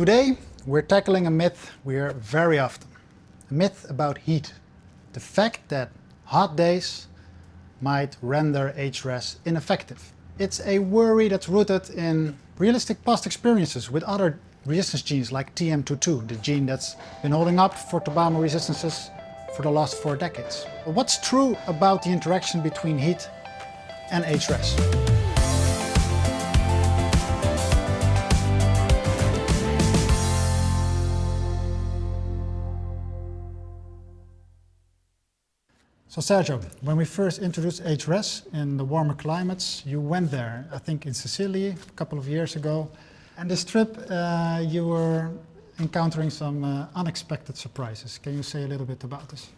Today we're tackling a myth we hear very often. A myth about heat. The fact that hot days might render HREZ ineffective. It's a worry that's rooted in realistic past experiences with other resistance genes like TM22, the gene that's been holding up for Tobamo resistances for the last 4 decades. But what's true about the interaction between heat and HREZ? So Sergio, when we first introduced HREZ in the warmer climates, you went there, I think in Sicily a couple of years ago. And this trip you were encountering some unexpected surprises. Can you say a little bit about this?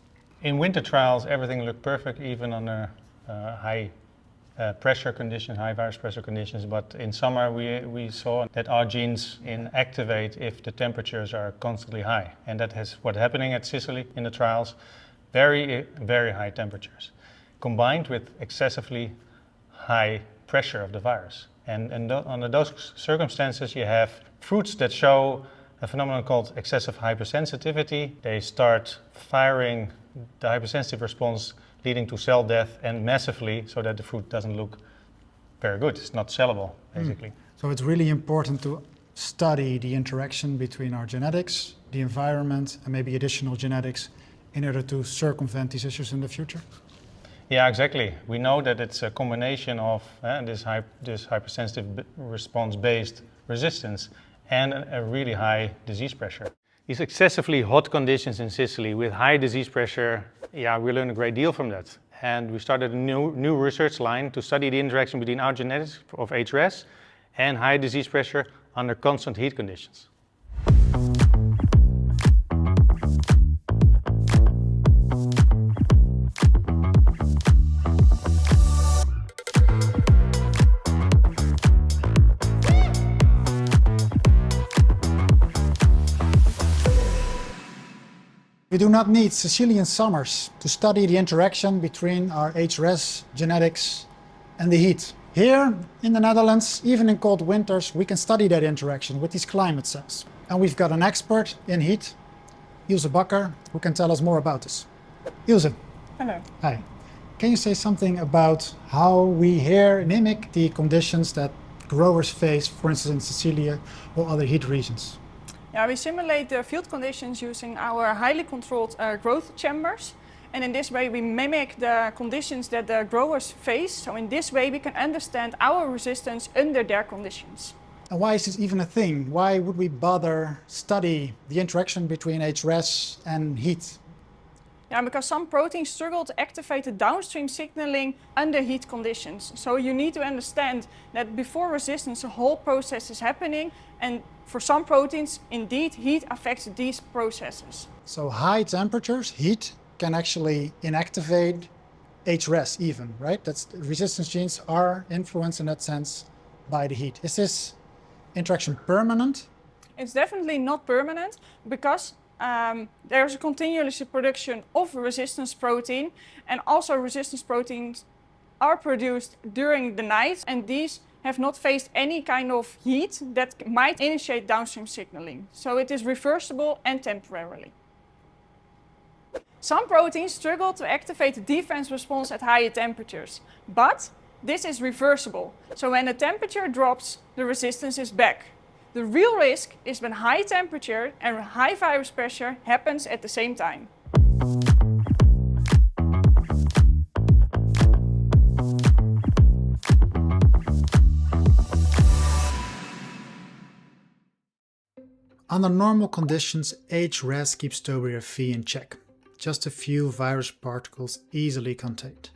In winter trials, everything looked perfect, even under high pressure conditions, high virus pressure conditions. But in summer, we saw that our genes inactivate if the temperatures are constantly high. And that is what's happening at Sicily in the trials. Very, very high temperatures, combined with excessively high pressure of the virus. And under those circumstances, you have fruits that show a phenomenon called excessive hypersensitivity. They start firing the hypersensitive response, leading to cell death and massively, so that the fruit doesn't look very good. It's not sellable, basically. So it's really important to study the interaction between our genetics, the environment, and maybe additional genetics in order to circumvent these issues in the future? Yeah, exactly. We know that it's a combination of this hypersensitive response-based resistance and a really high disease pressure. These excessively hot conditions in Sicily with high disease pressure, yeah, we learned a great deal from that. And we started a new research line to study the interaction between our genetics of HREZ and high disease pressure under constant heat conditions. We do not need Sicilian summers to study the interaction between our HREZ genetics and the heat. Here in the Netherlands, even in cold winters, we can study that interaction with these climate cells. And we've got an expert in heat, Ilse Bakker, who can tell us more about this. Ilse. Hello. Hi. Can you say something about how we here mimic the conditions that growers face, for instance in Sicily or other heat regions? Yeah, we simulate the field conditions using our highly controlled growth chambers. And in this way we mimic the conditions that the growers face. So in this way we can understand our resistance under their conditions. And why is this even a thing? Why would we bother study the interaction between HREZ and heat? Yeah, because some proteins struggle to activate the downstream signaling under heat conditions. So you need to understand that before resistance, a whole process is happening. And for some proteins, indeed, heat affects these processes. So high temperatures, heat, can actually inactivate HREZ even, right? That's resistance genes are influenced in that sense by the heat. Is this interaction permanent? It's definitely not permanent because there's a continuous production of resistance protein, and also resistance proteins are produced during the night, and these have not faced any kind of heat that might initiate downstream signaling. So it is reversible and temporarily. Some proteins struggle to activate the defense response at higher temperatures, but this is reversible. So when the temperature drops, the resistance is back. The real risk is when high temperature and high virus pressure happens at the same time. Under normal conditions, HREZ keeps Tobamo V in check. Just a few virus particles easily contained.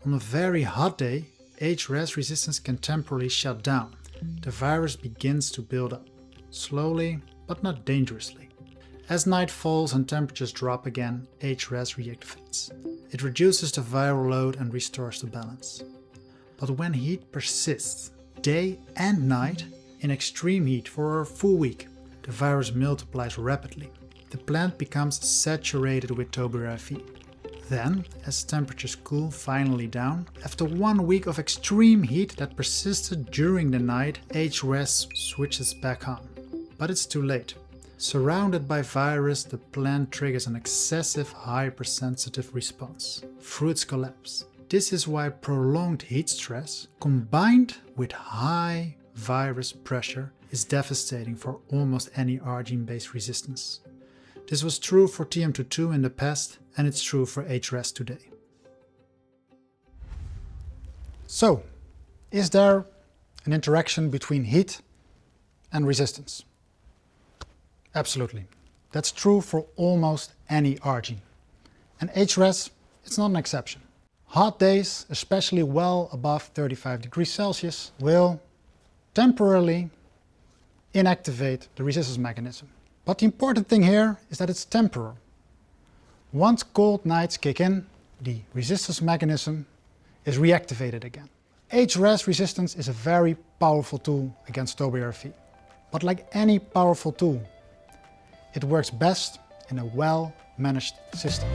On a very hot day, HREZ resistance can temporarily shut down. The virus begins to build up, slowly but not dangerously. As night falls and temperatures drop again, HREZ reactivates. It reduces the viral load and restores the balance. But when heat persists, day and night, in extreme heat for a full week, the virus multiplies rapidly. The plant becomes saturated with Tobamo V. Then, as temperatures cool finally down, after 1 week of extreme heat that persisted during the night, HREZ switches back on. but it's too late. Surrounded by virus, the plant triggers an excessive hypersensitive response. Fruits collapse. This is why prolonged heat stress, combined with high virus pressure, is devastating for almost any R-gene-based resistance. This was true for TM22 in the past, and it's true for HREZ today. So, is there an interaction between heat and resistance? Absolutely. That's true for almost any R-gene. And HREZ, it's not an exception. Hot days, especially well above 35 degrees Celsius, will temporarily inactivate the resistance mechanism. But the important thing here is that it's temporal. Once cold nights kick in, the resistance mechanism is reactivated again. HREZ resistance is a very powerful tool against Tobamo. But like any powerful tool, it works best in a well-managed system.